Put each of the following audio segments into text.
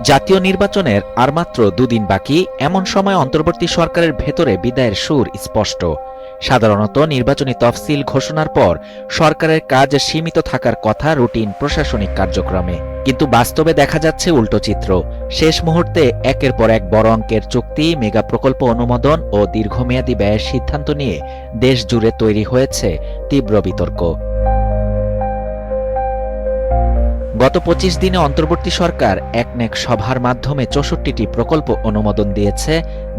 জাতীয় নির্বাচনের আর মাত্র দুদিন বাকি, এমন সময় অন্তর্বর্তী সরকারের ভেতরে বিদায়ের সুর স্পষ্ট। সাধারণত নির্বাচনী তফসিল ঘোষণার পর সরকারের কাজ সীমিত থাকার কথা রুটিন প্রশাসনিক কার্যক্রমে, কিন্তু বাস্তবে দেখা যাচ্ছে উল্টো চিত্র। শেষ মুহূর্তে একের পর এক বড় অঙ্কের চুক্তি, মেগা প্রকল্প অনুমোদন ও দীর্ঘমেয়াদী ব্যয়ের সিদ্ধান্ত নিয়ে দেশ জুড়ে তৈরি হয়েছে তীব্র বিতর্ক। গত ২৫ দিনে অন্তর্বর্তী সরকার একনেক সভার মাধ্যমে ৬৪টি প্রকল্প অনুমোদন দিয়েছে,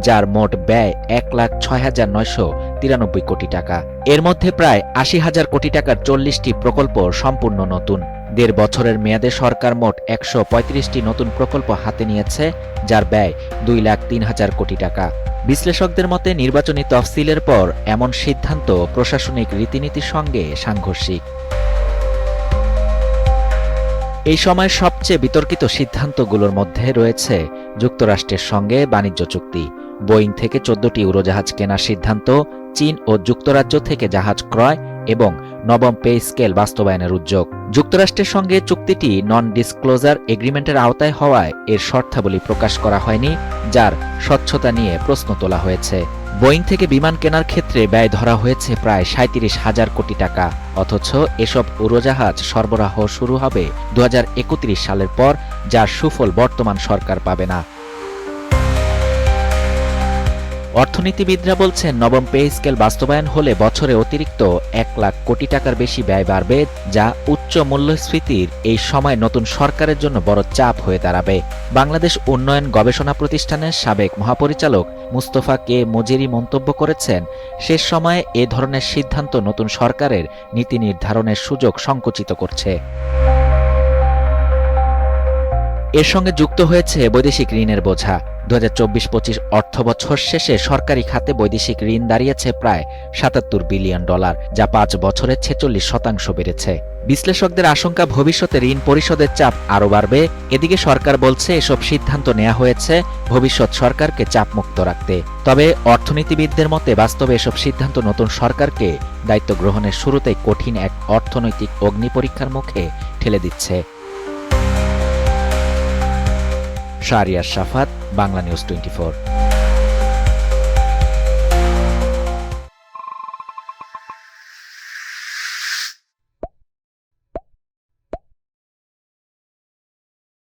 যার মোট ব্যয় ১,৬৯,৯৯৩ কোটি টাকা। এর মধ্যে প্রায় ৮০,০০০ কোটি টাকার ৪০টি প্রকল্প সম্পূর্ণ নতুন। ১.৫ বছরের মেয়াদে সরকার মোট ১৩৫টি নতুন প্রকল্প হাতে নিয়েছে, যার ব্যয় ২,০৩,০০০ কোটি টাকা। বিশ্লেষকদের মতে নির্বাচনী তফসিলের পর এমন সিদ্ধান্ত প্রশাসনিক রীতিনীতির সঙ্গে সাংঘর্ষিক। এই সময় সবচেয়ে বিতর্কিত সিদ্ধান্তগুলোর মধ্যে রয়েছে যুক্তরাষ্ট্রের সঙ্গে বাণিজ্য চুক্তি, বোয়িং থেকে ১৪টি উড়োজাহাজ কেনার সিদ্ধান্ত, চীন ও যুক্তরাজ্য থেকে জাহাজ ক্রয় এবং নবম পে স্কেল বাস্তবায়নের উদ্যোগ। যুক্তরাষ্ট্রের সঙ্গে চুক্তিটি নন ডিসক্লোজার এগ্রিমেন্টের আওতায় হওয়ায় এর শর্তাবলী প্রকাশ করা হয়নি, যার স্বচ্ছতা নিয়ে প্রশ্ন তোলা হয়েছে। বোয়িং থেকে বিমান কেনার ক্ষেত্রে ব্যয় ধরা হয়েছে প্রায় ৩৭,০০০ কোটি টাকা, অথচ এসব উড়োজাহাজ সরবরাহ শুরু হবে ২০৩১ সালের পর, যার সুফল বর্তমান সরকার পাবে না। অর্থনীতিবিদরা বলছেন নবম পে স্কেল বাস্তবায়ন হলে বছরে অতিরিক্ত ১ লাখ কোটি টাকার বেশি ব্যয় বাড়বে, যা উচ্চ মূল্যস্ফীতির এই সময় নতুন সরকারের জন্য বড় চাপ হয়ে দাঁড়াবে। বাংলাদেশ উন্নয়ন গবেষণা প্রতিষ্ঠানের সাবেক মহাপরিচালক মুস্তফা কে মজিরি মন্তব্য করেছেন, শেষ সময়ে এ ধরনের সিদ্ধান্ত নতুন সরকারের নীতি নির্ধারণের সুযোগ সংকুচিত করছে। এর সঙ্গে যুক্ত হয়েছে বৈদেশিক ঋণের বোঝা। ২০২৪-২৫ অর্থবছর শেষে সরকারি খাতে বৈদেশিক ঋণ দাঁড়িয়েছে প্রায় $৭৭ বিলিয়ন, যা ৫ বছরে ৪৬% বেড়েছে। বিশ্লেষকদের আশঙ্কা ভবিষ্যতে ঋণ পরিশোধের চাপ আরও বাড়বে। এদিকে সরকার বলছে এসব সিদ্ধান্ত নেওয়া হয়েছে ভবিষ্যৎ সরকারকে চাপমুক্ত রাখতে। তবে অর্থনীতিবিদদের মতে বাস্তবে এসব সিদ্ধান্ত নতুন সরকারকে দায়িত্ব গ্রহণের শুরুতেই কঠিন এক অর্থনৈতিক অগ্নিপরীক্ষার মুখে ঠেলে দিচ্ছে। শাহরিয়ার শাফাত, বাংলা নিউজ 24।